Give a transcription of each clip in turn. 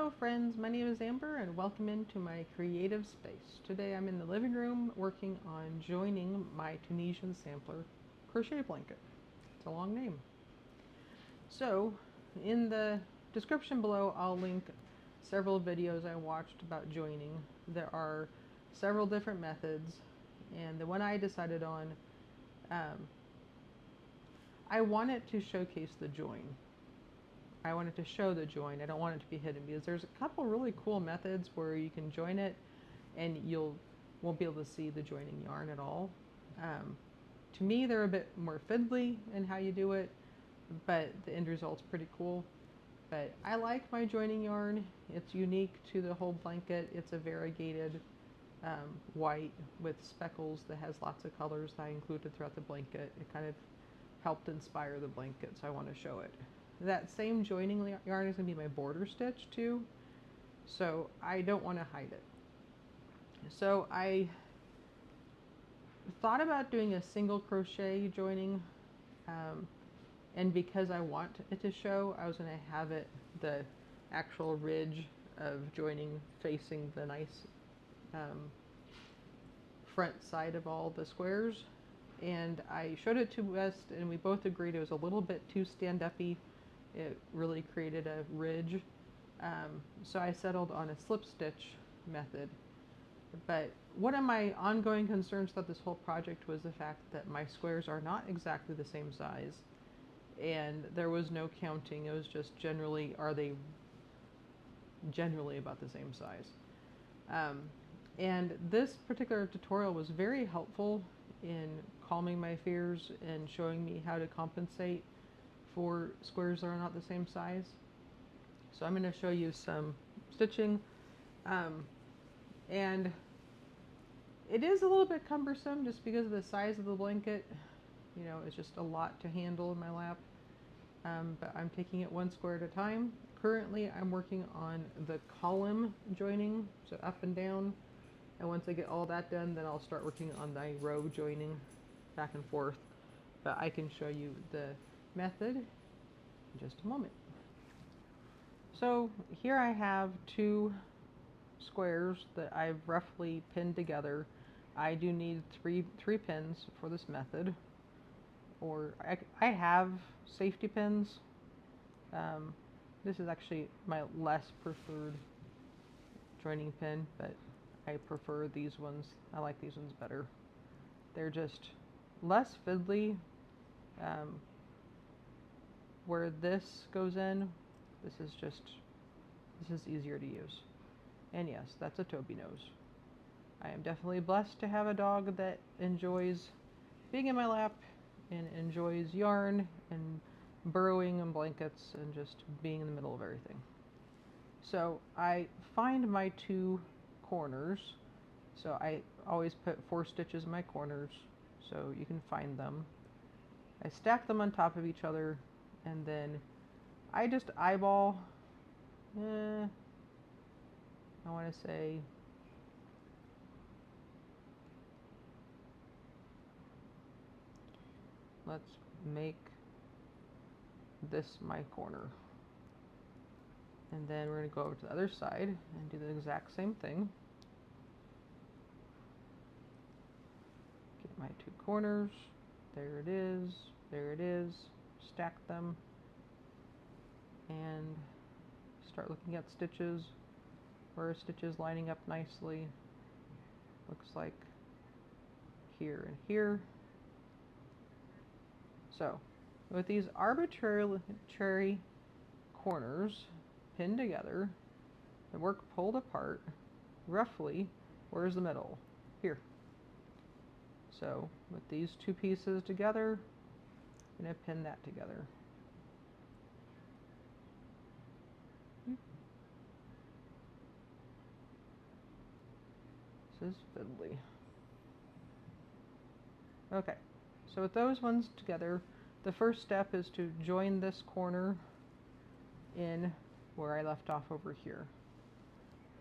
Hello friends, my name is Amber and welcome into my creative space. Today I'm in the living room working on joining my Tunisian sampler crochet blanket. It's a long name. So in the description below I'll link several videos I watched about joining. There are several different methods, and the one I decided on, I want it to showcase the join. I want it to show the join. I don't want it to be hidden, because there's a couple really cool methods where you can join it and won't be able to see the joining yarn at all. To me, they're a bit more fiddly in how you do it, but the end result's pretty cool. But I like my joining yarn. It's unique to the whole blanket. It's a variegated white with speckles that has lots of colors that I included throughout the blanket. It kind of helped inspire the blanket, so I want to show it. That same joining yarn is going to be my border stitch too, so I don't want to hide it. So I thought about doing a single crochet joining, and because I want it to show, I was going to have it the actual ridge of joining facing the nice front side of all the squares. And I showed it to West and we both agreed it was a little bit too stand-up-y. It really created a ridge. So I settled on a slip stitch method. But one of my ongoing concerns about this whole project was the fact that my squares are not exactly the same size. And there was no counting. It was just generally, are they generally about the same size? And this particular tutorial was very helpful in calming my fears and showing me how to compensate for squares that are not the same size. So I'm going to show you some stitching, and it is a little bit cumbersome just because of the size of the blanket. You know, it's just a lot to handle in my lap, but I'm taking it one square at a time. Currently I'm working on the column joining, so up and down, and once I get all that done, then I'll start working on the row joining back and forth. But I can show you the method in just a moment. So here I have two squares that I've roughly pinned together. I do need three pins for this method, or I have safety pins. This is actually my less preferred joining pin, but I prefer these ones. I like these ones better. They're just less fiddly. Where this goes in, this is easier to use. And yes, that's a Toby nose. I am definitely blessed to have a dog that enjoys being in my lap and enjoys yarn and burrowing in blankets and just being in the middle of everything. So I find my two corners. So I always put 4 stitches in my corners so you can find them. I stack them on top of each other, and then I just eyeball, I want to say let's make this my corner. And then we're going to go over to the other side and do the exact same thing. Get my 2 corners. There it is. There it is. Stack them. And start looking at stitches. Where a stitch is lining up nicely. Looks like here and here. So, with these arbitrary corners pinned together, the work pulled apart, roughly, where's the middle? Here. So, with these 2 pieces together, I'm going to pin that together. This is fiddly. Okay, so with those ones together, the first step is to join this corner in where I left off over here.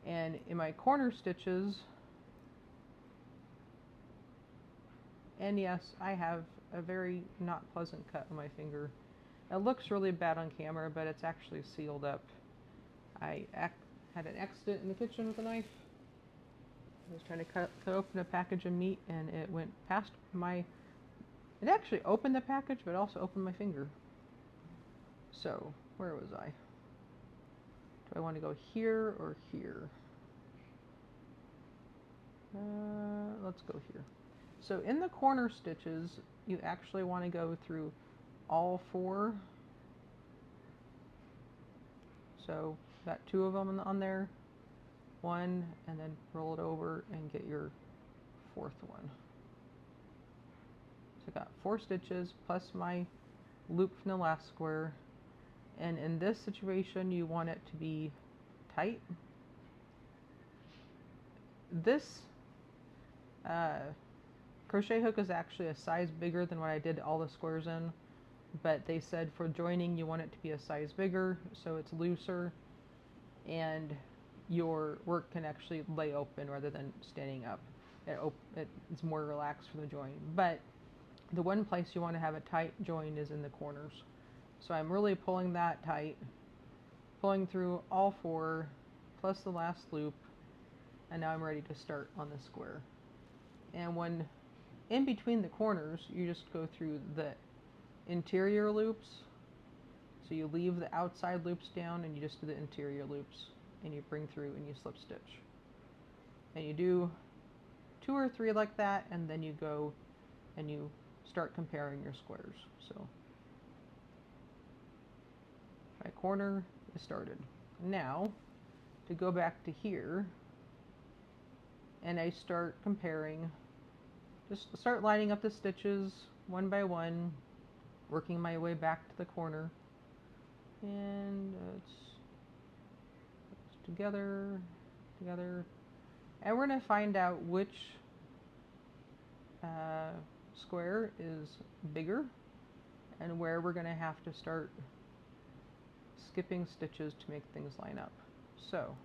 And in my corner stitches, and yes, I have a very not pleasant cut on my finger. It looks really bad on camera, but it's actually sealed up. I Had an accident in the kitchen with a knife. I was trying to cut open a package of meat and it went past my, it actually opened the package but also opened my finger. So, where was I? Do I want to go here or here? Let's go here. So in the corner stitches, you actually want to go through all 4. So got 2 of them on there, 1, and then roll it over and get your 4th one. So I got 4 stitches plus my loop from the last square. And in this situation, you want it to be tight. This crochet hook is actually a size bigger than what I did all the squares in, but they said for joining you want it to be a size bigger so it's looser and your work can actually lay open rather than standing up. It's more relaxed for the join, but the one place you want to have a tight join is in the corners. So I'm really pulling that tight, pulling through all 4 plus the last loop, and now I'm ready to start on the square. And when in between the corners, you just go through the interior loops. So you leave the outside loops down and you just do the interior loops and you bring through and you slip stitch. And you do 2 or 3 like that, and then you go and you start comparing your squares. So my corner is started. Now to go back to here, and I start comparing, just start lining up the stitches one by one, working my way back to the corner, and it's together, and we're going to find out which square is bigger and where we're going to have to start skipping stitches to make things line up. So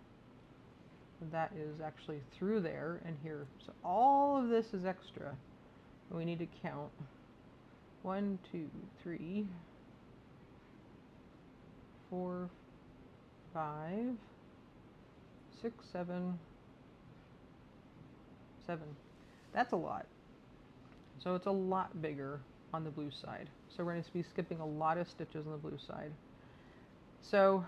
that is actually through there and here. So all of this is extra. We need to count 1, 2, 3, 4, 5, 6, 7. That's a lot. So it's a lot bigger on the blue side. So we're going to be skipping a lot of stitches on the blue side. So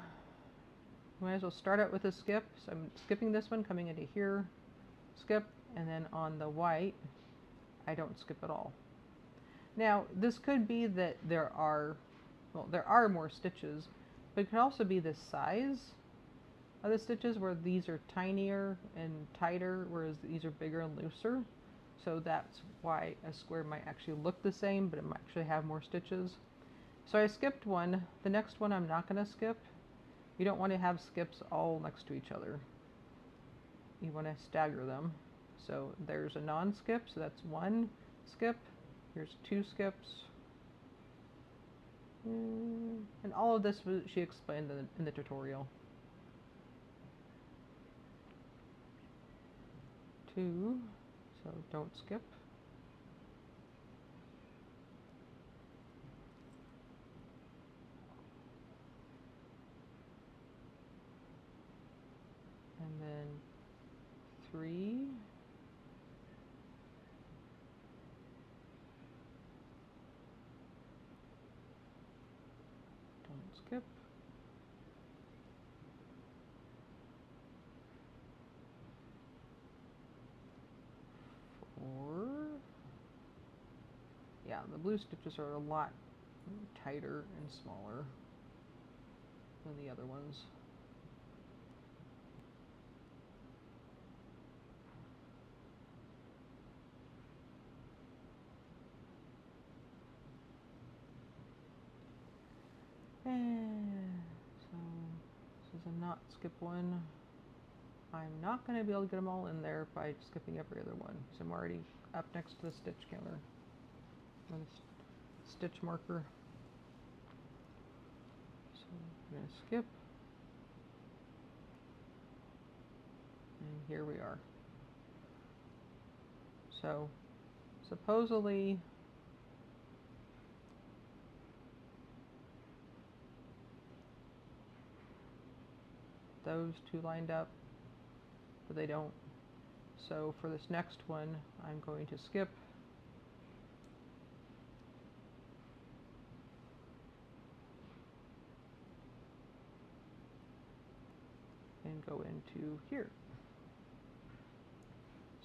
we might as well start out with a skip. So I'm skipping this one, coming into here, skip, and then on the white, I don't skip at all. Now, this could be that there are more stitches, but it could also be the size of the stitches where these are tinier and tighter, whereas these are bigger and looser. So that's why a square might actually look the same, but it might actually have more stitches. So I skipped one. The next one I'm not going to skip. You don't want to have skips all next to each other. You want to stagger them. So there's a non-skip, so that's 1 skip. Here's 2 skips. And all of this she explained in the tutorial. 2, so don't skip. And then 3. Don't skip. 4. Yeah, the blue stitches are a lot tighter and smaller than the other ones. And so this is a not skip one. I'm not going to be able to get them all in there by skipping every other one, because I'm already up next to the stitch counter, or the stitch marker. So I'm going to skip, and here we are. So supposedly those two lined up, but they don't. So for this next one, I'm going to skip and go into here.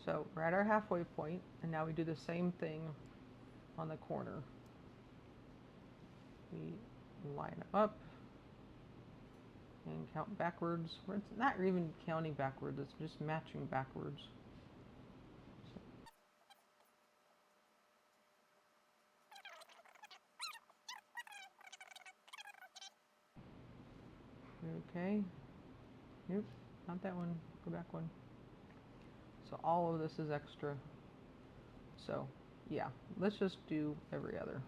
So we're at our halfway point, and now we do the same thing on the corner. We line them up and count backwards. It's not even counting backwards, it's just matching backwards. Okay. Nope, not that one. Go back one. So all of this is extra. So yeah, let's just do every other.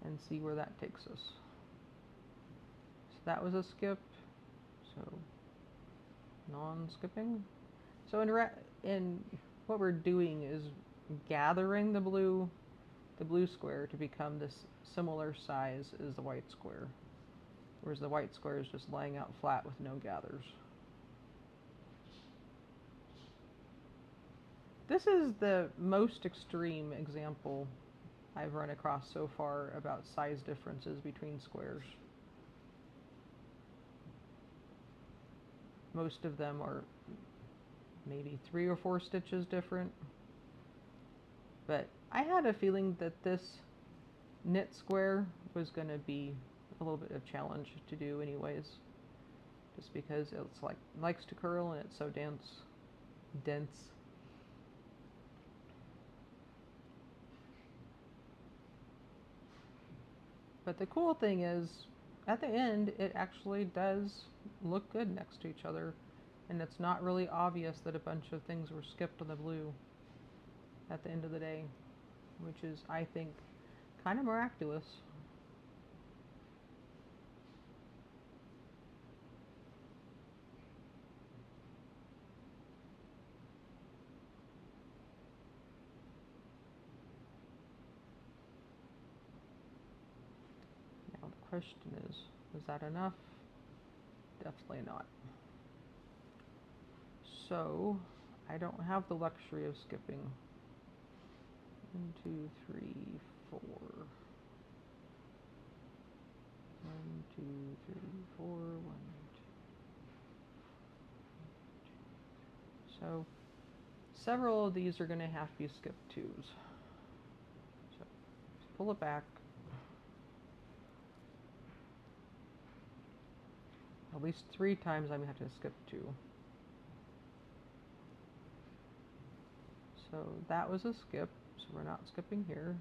And see where that takes us. So that was a skip. So non-skipping. So in what we're doing is gathering the blue square to become this similar size as the white square, whereas the white square is just laying out flat with no gathers. This is the most extreme example I've run across so far about size differences between squares. Most of them are maybe 3 or 4 stitches different. But I had a feeling that this knit square was going to be a little bit of a challenge to do anyways. Just because it's likes to curl and it's so dense. But the cool thing is, at the end, it actually does look good next to each other. And it's not really obvious that a bunch of things were skipped on the blue at the end of the day, which is, I think, kind of miraculous. Now the question is that enough? Definitely not. So I don't have the luxury of skipping. 1, 2, 3, 4. 1, 2, 3, 4. 1, 2. So several of these are going to have to be skip 2s. So just pull it back. At least 3 times I'm going to have to skip 2. So that was a skip, so we're not skipping here.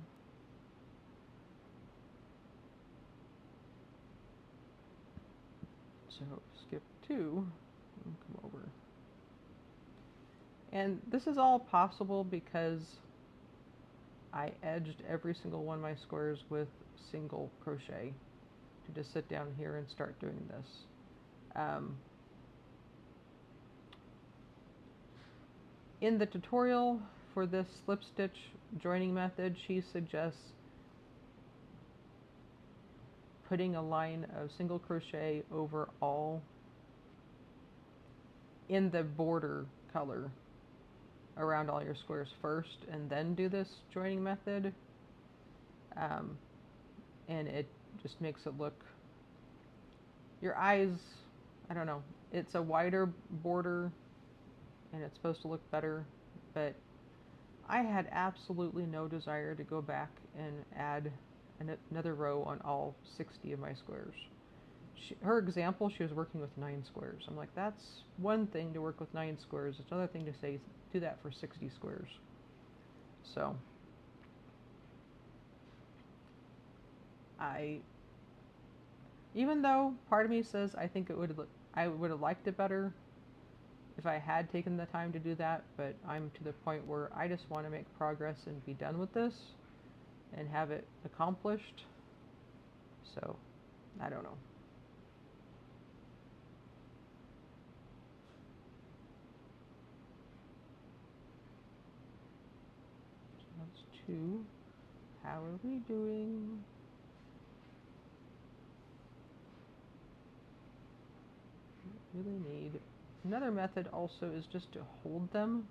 So skip 2 and come over. And this is all possible because I edged every single one of my squares with single crochet to just sit down here and start doing this. In the tutorial for this slip stitch joining method, she suggests putting a line of single crochet over all in the border color around all your squares first and then do this joining method. And it just makes it look, your eyes, I don't know, it's a wider border and it's supposed to look better, but I had absolutely no desire to go back and add another row on all 60 of my squares. Her example, she was working with 9 squares. I'm like, that's one thing to work with 9 squares. It's another thing to say, do that for 60 squares. So even though part of me says I think I would have liked it better if I had taken the time to do that, but I'm to the point where I just want to make progress and be done with this and have it accomplished. So, I don't know. So that's 2. How are we doing? really need. Another method also is just to hold them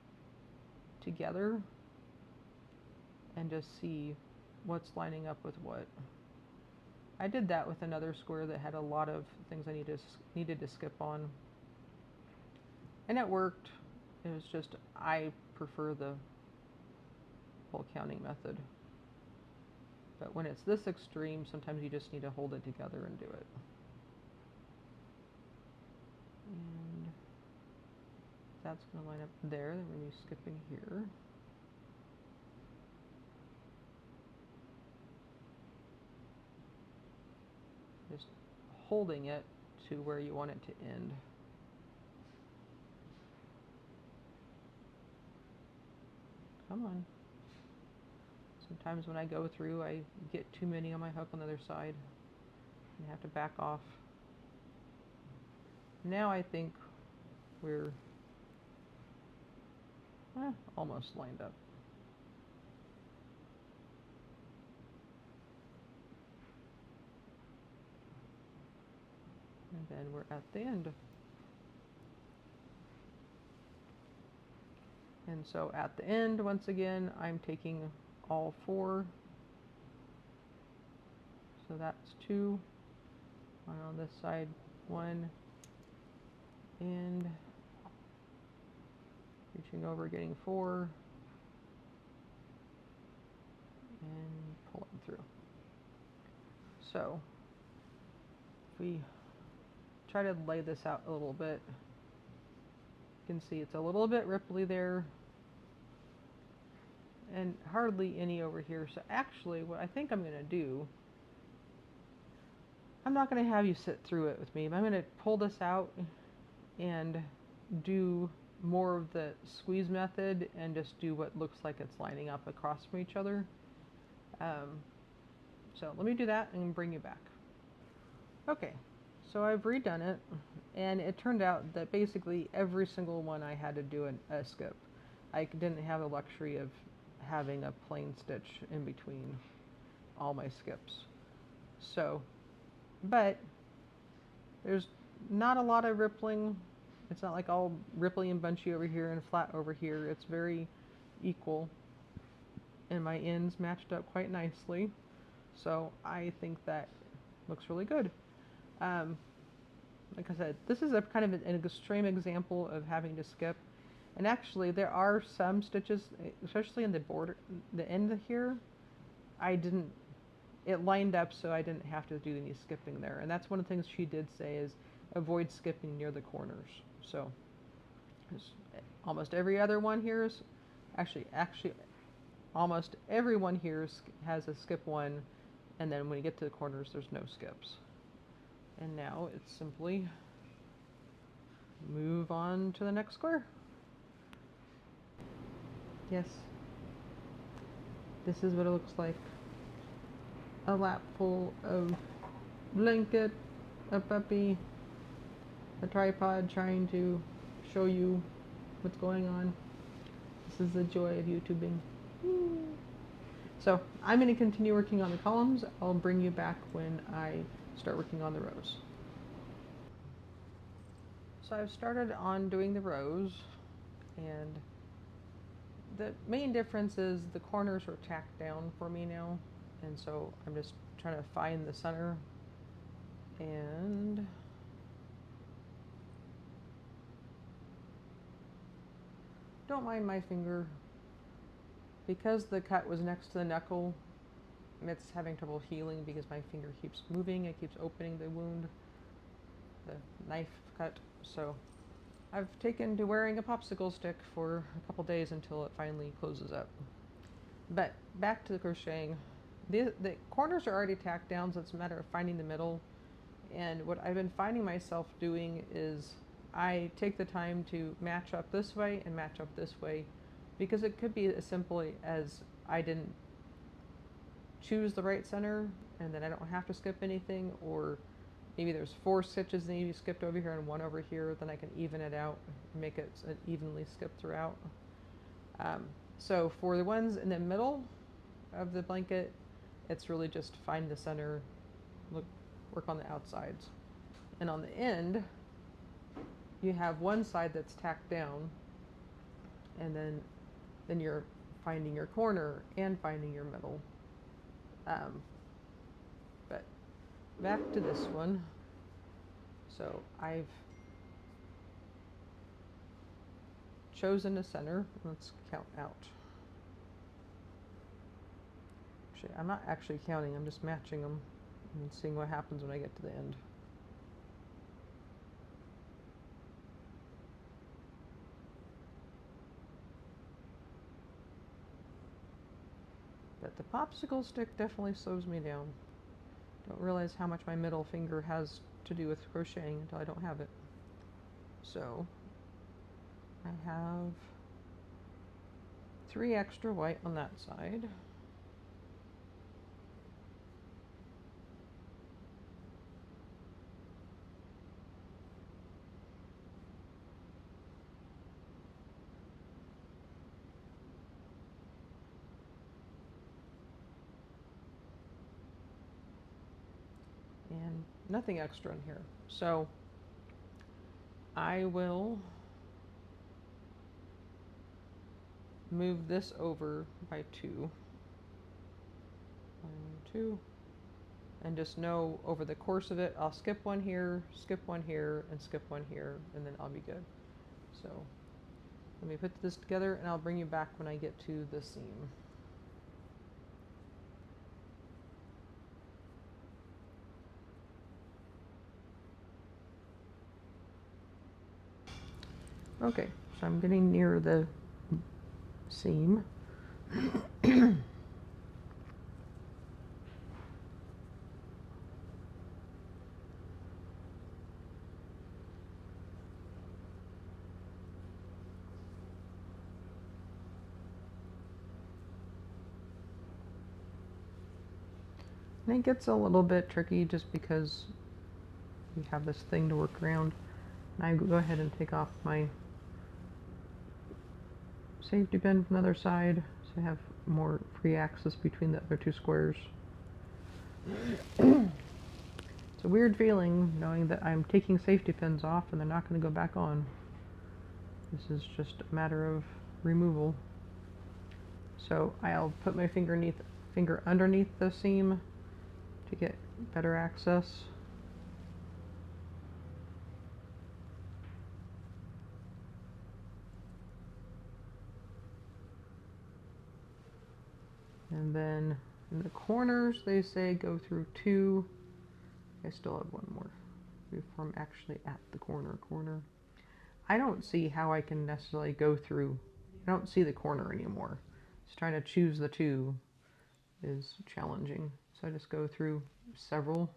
together and just see what's lining up with what. I did that with another square that had a lot of things I needed to skip on, and it worked. It was just, I prefer the whole counting method. But when it's this extreme, sometimes you just need to hold it together and do it. And that's going to line up there. Then we're going to be skipping here. Just holding it to where you want it to end. Come on. Sometimes when I go through, I get too many on my hook on the other side and have to back off. Now I think we're almost lined up. And then we're at the end. And so at the end, once again, I'm taking all 4. So that's 2. On this side, 1. And reaching over, getting 4. And pulling through. So if we try to lay this out a little bit, you can see it's a little bit ripply there and hardly any over here. So actually what I think I'm going to do, I'm not going to have you sit through it with me, but I'm going to pull this out and do more of the squeeze method and just do what looks like it's lining up across from each other. So let me do that and bring you back. Okay, so I've redone it, and it turned out that basically every single one I had to do a skip. I didn't have the luxury of having a plain stitch in between all my skips. So, but there's not a lot of rippling. It's not like all ripply and bunchy over here and flat over here. It's very equal, and my ends matched up quite nicely. So I think that looks really good. Like I said, this is a kind of an extreme example of having to skip. And actually there are some stitches, especially in the border, the end here, it lined up so I didn't have to do any skipping there. And that's one of the things she did say is avoid skipping near the corners. So almost every other one here is, actually almost everyone here has a skip 1, and then when you get to the corners there's no skips. And now it's simply move on to the next square. Yes, this is what it looks like. A lap full of blanket, a puppy, a tripod trying to show you what's going on. This is the joy of YouTubing. So I'm going to continue working on the columns. I'll bring you back when I start working on the rows. So I've started on doing the rows, and the main difference is the corners are tacked down for me now, and so I'm just trying to find the center. And don't mind my finger, because the cut was next to the knuckle. It's having trouble healing because my finger keeps moving. It keeps opening the wound, the knife cut. So I've taken to wearing a popsicle stick for a couple days until it finally closes up. But back to the crocheting. The corners are already tacked down, so it's a matter of finding the middle. And what I've been finding myself doing is I take the time to match up this way and match up this way, because it could be as simple as I didn't choose the right center and then I don't have to skip anything, or maybe there's 4 stitches that need to be skipped over here and 1 over here, then I can even it out and make it evenly skipped throughout. So for the ones in the middle of the blanket, it's really just find the center, work on the outsides. And on the end, you have one side that's tacked down, and then you're finding your corner and finding your middle. But back to this one. So I've chosen a center. Let's count out. Actually, I'm not actually counting, I'm just matching them and seeing what happens when I get to the end. But the popsicle stick definitely slows me down. Don't realize how much my middle finger has to do with crocheting until I don't have it. So I have 3 extra white on that side. And nothing extra in here. So I will move this over by 2. 1, 2. And just know over the course of it, I'll skip one here, skip one here, and skip one here, and then I'll be good. So let me put this together and I'll bring you back when I get to the seam. Okay, so I'm getting near the seam. And it gets a little bit tricky just because we have this thing to work around. And I go ahead and take off my safety pin from the other side so I have more free access between the other 2 squares. It's a weird feeling knowing that I'm taking safety pins off and they're not going to go back on. This is just a matter of removal. So I'll put my finger underneath the seam to get better access. And then in the corners, they say go through 2. I still have one more before I'm actually at the corner. I don't see how I can necessarily go through. I don't see the corner anymore. Just trying to choose the 2 is challenging. So I just go through several.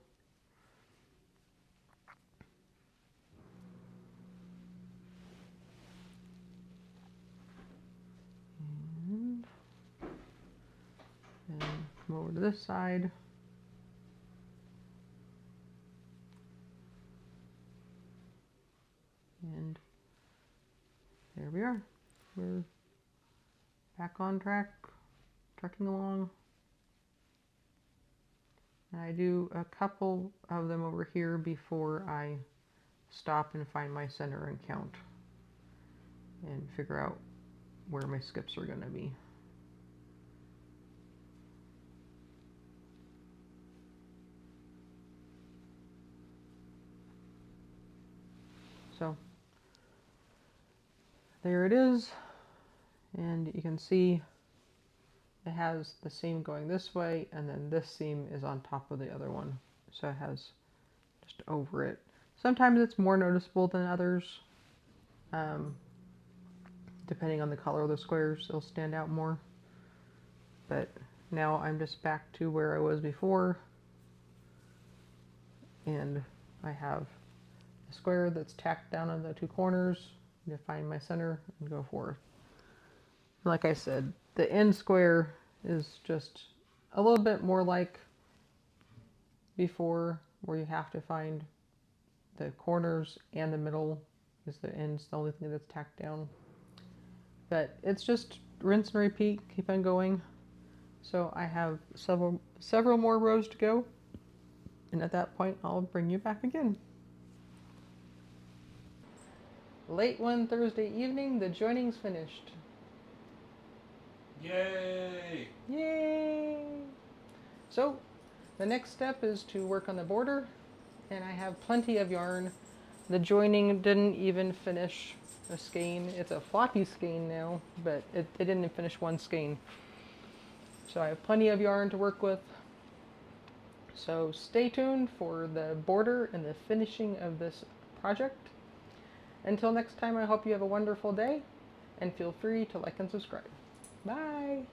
And come over to this side. And there we are. We're back on track, trekking along. And I do a couple of them over here before I stop and find my center and count and figure out where my skips are going to be. So there it is, and you can see it has the seam going this way, and then this seam is on top of the other one, so it has just over it. Sometimes it's more noticeable than others. Depending on the color of the squares, they'll stand out more. But now I'm just back to where I was before, and I have a square that's tacked down on the 2 corners. I'm going to find my center and go forth. Like I said, the end square is just a little bit more like before, where you have to find the corners and the middle, because the end's the only thing that's tacked down. But it's just rinse and repeat, keep on going. So I have several more rows to go, and at that point I'll bring you back again. Late one Thursday evening, the joining's finished. Yay! Yay! So, the next step is to work on the border, and I have plenty of yarn. The joining didn't even finish a skein. It's a floppy skein now, but it didn't finish one skein. So I have plenty of yarn to work with. So stay tuned for the border and the finishing of this project. Until next time, I hope you have a wonderful day, and feel free to like and subscribe. Bye!